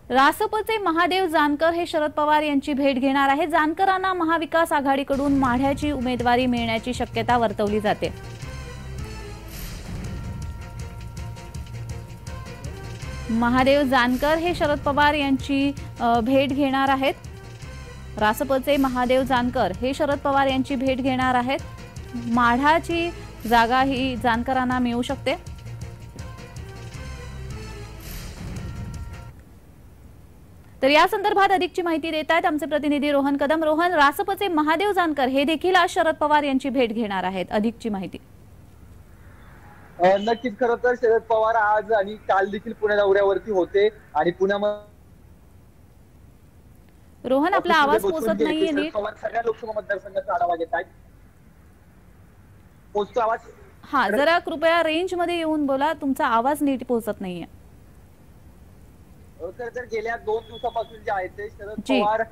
रासपचे महादेव जानकर हे शरद पवार यांची भेट घेणार आहे। जानकरांना महाविकास आघाडीकडून माढ्याची उमेदवारी मिळण्याची शक्यता वर्तवली जाते। महादेव जानकर हे शरद पवार यांची भेट घेणार आहेत। रासपचे महादेव जानकर हे शरद पवार यांची भेट घेणार आहेत। माढ्याची जागा ही जानकरांना मिळू शकते। तर या संदर्भात अधिकची माहिती देत आहेत आमचे प्रतिनिधी रोहन कदम। रोहन, रासपचे महादेव जानकर हे देखील आज शरद पवार यांची भेट घेणार आहेत, अधिकची माहिती। नक्कीच, खरं तर शरद पवार आज आणि काल देखील पुणे दौऱ्यावरती होते आणि पुण्यामध्ये रोहन, आपला आवाज पोहोचत नाहीये नीट। सगळ्या लोकसभा मतदारसंघाचा आढावा घेत आहेत। पोहोचतो आवाज? हा, जरा कृपया रेंज मध्ये येऊन बोला, तुमचा आवाज नीट पोहोचत नाहीये। तर गेल्या 2 दिवसापासून जे आहे ते शरद पवार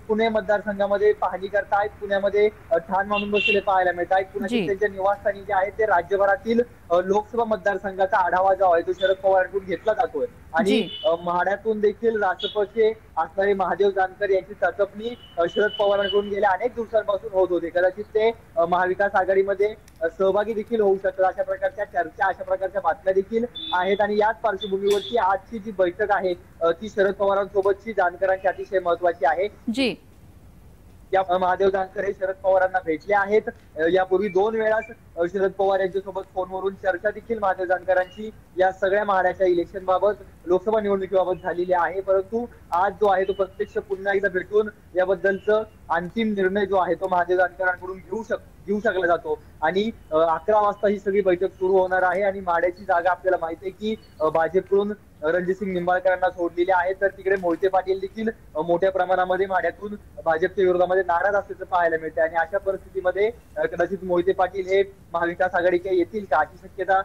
पुणे मतदारसंघामध्ये पाहणी करतायत। पुण्यामध्ये ठाण मानून बसलेले पाहायला मिळत आहेत। पुण्यातील त्यांच्या निवासस्थानी जे आहे ते राज्यभरातील लोकसभा मतदारसंघाचा आढावा जो आहे तो शरद पवारांकडून घेतला जातोय आणि माढ्यातून देखील रासपचे असणारे महादेव जानकर यांची चाचपणी शरद पवारांकडून गेल्या अनेक दिवसांपासून होत होते। कदाचित ते महाविकास आघाडीमध्ये सहभागी देखील होऊ शकतात, अशा प्रकारच्या चर्चा, अशा प्रकारच्या बातम्या देखील आहेत आणि याच पार्श्वभूमीवरती आजची जी बैठक आहे ती शरद पवारांसोबतची जानकरांची अतिशय महत्वाची आहे। या महादेव जानकर हे शरद पवारांना भेटले आहेत। यापूर्वी 2 वेळा शरद पवार यांच्यासोबत फोनवरून चर्चा देखील महादेव जानकरांची या सगळ्या माढ्याच्या इलेक्शन बाबत, लोकसभा निवडणुकीबाबत झालेली आहे। परंतु आज जो आहे तो प्रत्यक्ष पुन्हा एकदा भेटून याबद्दलचा अंतिम निर्णय जो आहे तो महादेव जानकरांकडून घेऊ शकला जातो आणि 11 वाजता ही सगळी बैठक सुरू होणार आहे आणि माढ्याची जागा आपल्याला माहिती आहे की भाजपकडून रणजितसिंग निंबाळकरांना सोडलेली आहे। तर तिकडे मोहिते पाटील देखील मोठ्या प्रमाणामध्ये माढ्यातून भाजपच्या विरोधामध्ये नाराज असल्याचं पाहायला मिळते आणि अशा परिस्थितीमध्ये कदाचित मोहिते पाटील हे महाविकास आघाडीकडे येतील का अशी शक्यता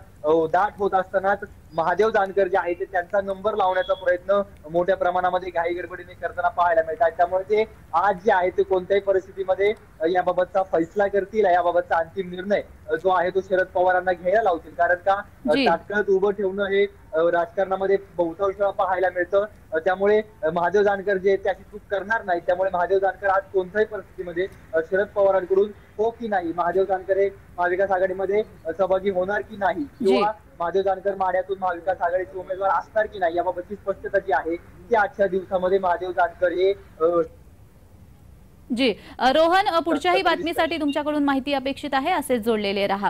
दाट होत असतानाच महादेव जानकर जे आहे ते त्यांचा नंबर लावण्याचा प्रयत्न मोठ्या प्रमाणामध्ये घाई गडबडीने करताना पाहायला मिळतात। त्यामुळे ते आज जे आहे ते कोणत्याही परिस्थितीमध्ये याबाबतचा फैसला करतील, याबाबतचा अंतिम निर्णय जो आहे तो शरद पवारांना घ्यायला लावतील। कारण का तात्काळ उभं ठेवणं हे राजकारणामध्ये बहुतांश वेळा पाहायला मिळतं। त्यामुळे महादेव जानकर जे त्याची चूक करणार नाही। त्यामुळे महादेव जानकर आज कोणत्याही परिस्थितीमध्ये शरद पवारांकडून हो की नाही, महादेव जानकर हे महाविकास आघाडीमध्ये सहभागी होणार की नाही, किंवा महादेव जानकर माढ्यातून महाविकास आघाडीचे उमेदवार असणार की नाही याबाबतची स्पष्टता जी आहे ती आजच्या दिवसामध्ये महादेव जानकर हे रोहन, पुढच्याही बातमीसाठी तुमच्याकडून माहिती अपेक्षित आहे, असेच जोडलेले रहा।